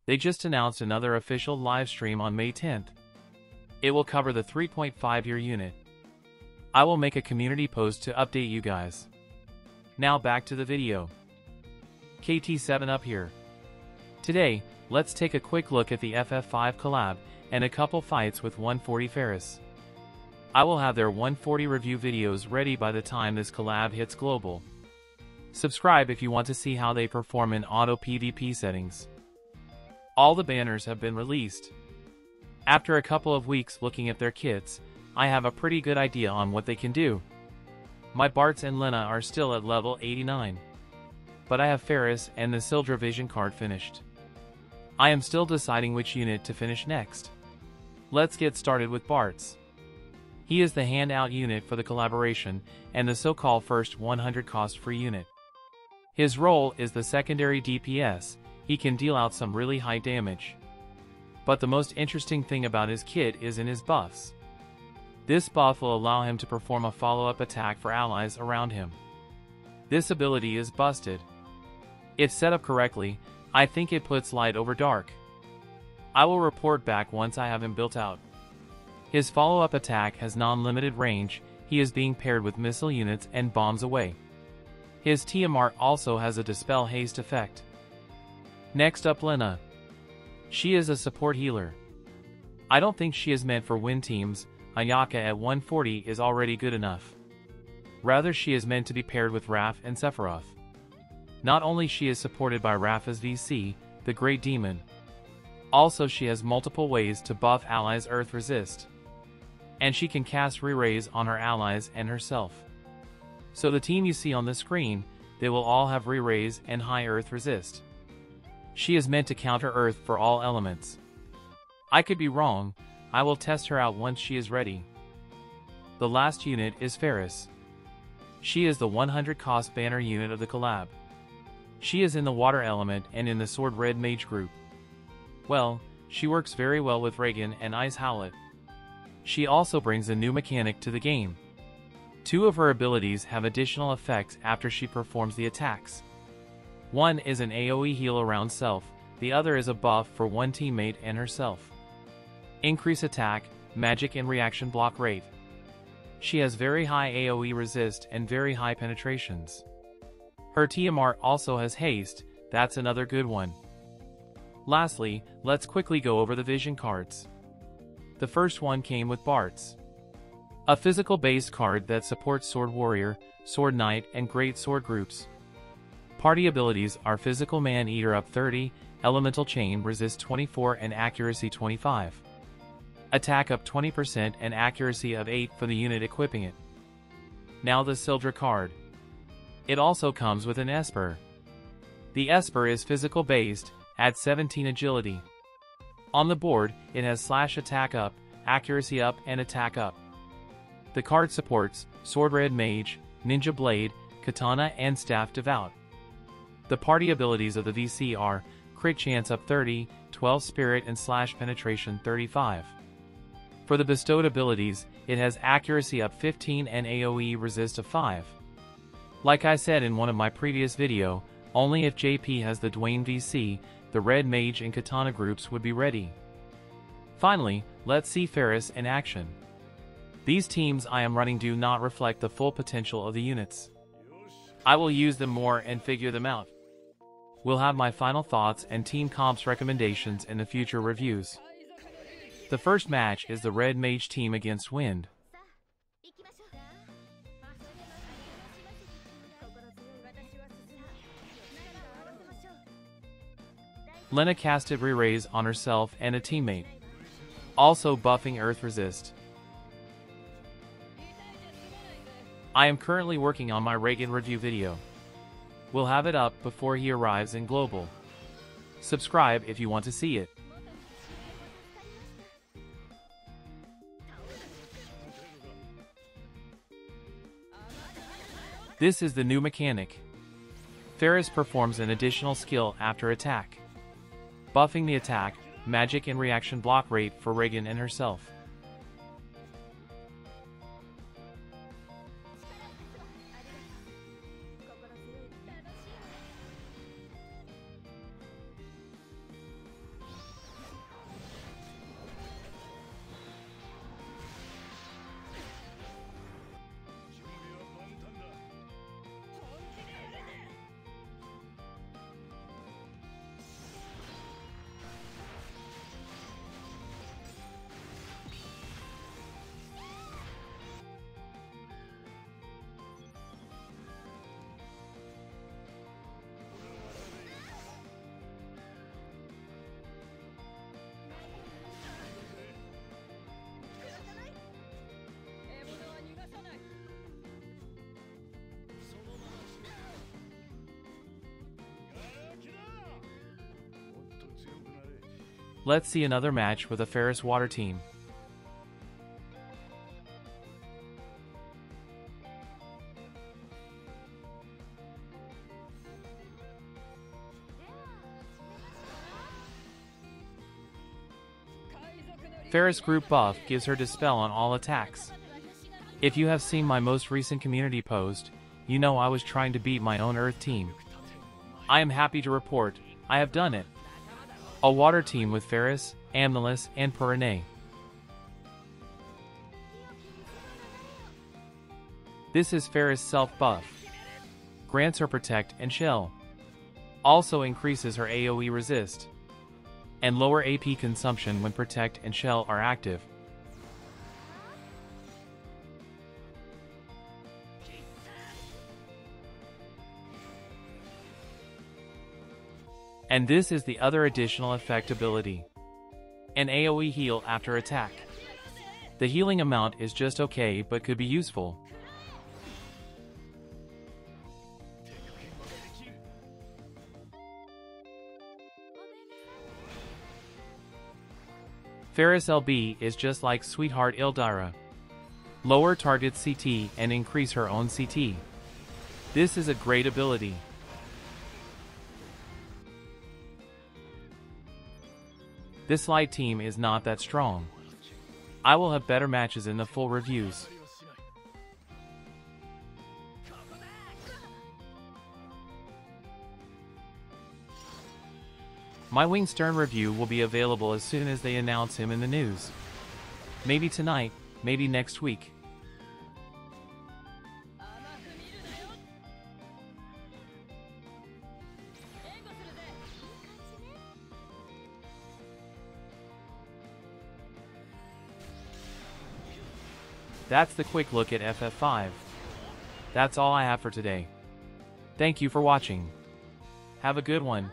They just announced another official live stream on May 10th. It will cover the 3.5-year unit. I will make a community post to update you guys. Now back to the video. KT7 up here. Today, let's take a quick look at the FF5 collab and a couple fights with 140 Faris. I will have their 140 review videos ready by the time this collab hits global. Subscribe if you want to see how they perform in auto PvP settings. All the banners have been released. After a couple of weeks looking at their kits, I have a pretty good idea on what they can do. My bartz and lenna are still at level 89. But I have Faris and the Sildra Vision card finished. I am still deciding which unit to finish next. Let's get started with bartz. He is the handout unit for the collaboration and the so-called first 100 cost free unit. His role is the secondary DPS. He can deal out some really high damage. But the most interesting thing about his kit is in his buffs. This buff will allow him to perform a follow-up attack for allies around him. This ability is busted. If set up correctly, I think it puts light over dark. I will report back once I have him built out. His follow-up attack has non-limited range. He is being paired with missile units and bombs away. His TMR also has a dispel haste effect. Next up, Lenna. She is a support healer. I don't think she is meant for win teams. Ayaka at 140 is already good enough. Rather, she is meant to be paired with Raph and Sephiroth. Not only she is supported by Rapha's VC, the Great Demon. Also, she has multiple ways to buff allies' Earth Resist. And she can cast re-raise on her allies and herself. So the team you see on the screen, they will all have re-raise and high Earth Resist. She is meant to counter Earth for all elements. I could be wrong. I will test her out once she is ready. The last unit is Faris. She is the 100 cost banner unit of the collab. She is in the water element and in the sword red mage group. Well, she works very well with Reagan and Ice Howlet. She also brings a new mechanic to the game. Two of her abilities have additional effects after she performs the attacks. One is an AoE heal around self, the other is a buff for one teammate and herself. Increase attack, magic and reaction block rate. She has very high AoE resist and very high penetrations. Her TMR also has haste, that's another good one. Lastly, let's quickly go over the vision cards. The first one came with bartz. A physical-based card that supports Sword Warrior, Sword Knight, and Great Sword groups. Party abilities are Physical Man-Eater up 30, Elemental Chain resist 24 and accuracy 25. Attack up 20% and accuracy of 8 for the unit equipping it. Now the Sildra card. It also comes with an Esper. The Esper is physical-based, at 17 agility. On the board, it has slash attack up, accuracy up, and attack up. The card supports Sword Red Mage, Ninja Blade, Katana, and Staff Devout. The party abilities of the VC are Crit Chance up 30, 12 Spirit, and slash penetration 35. For the bestowed abilities, it has accuracy up 15 and AoE resist of 5. Like I said in one of my previous video, only if JP has the Dwayne VC, the Red Mage and Katana groups would be ready. Finally, let's see Faris in action. These teams I am running do not reflect the full potential of the units. I will use them more and figure them out. We'll have my final thoughts and team comps recommendations in the future reviews. The first match is the Red Mage team against Wind. Lenna casted re-raise on herself and a teammate, also buffing Earth Resist. I am currently working on my Reagan review video. We'll have it up before he arrives in global. Subscribe if you want to see it. This is the new mechanic. Faris performs an additional skill after attack, buffing the attack, magic and reaction block rate for Reagan and herself. Let's see another match with a Faris water team. Faris group buff gives her dispel on all attacks. If you have seen my most recent community post, you know I was trying to beat my own earth team. I am happy to report, I have done it. A water team with Faris, Amethyst, and Perrine. This is Faris self buff. Grants her protect and shell. Also increases her AoE resist. And lower AP consumption when protect and shell are active. And this is the other additional effect ability. An AoE heal after attack. The healing amount is just okay but could be useful. Faris LB is just like Sweetheart Ildira. Lower target CT and increase her own CT. This is a great ability. This light team is not that strong. I will have better matches in the full reviews. My Wing Sterne review will be available as soon as they announce him in the news. Maybe tonight, maybe next week. That's the quick look at FF5. That's all I have for today. Thank you for watching. Have a good one.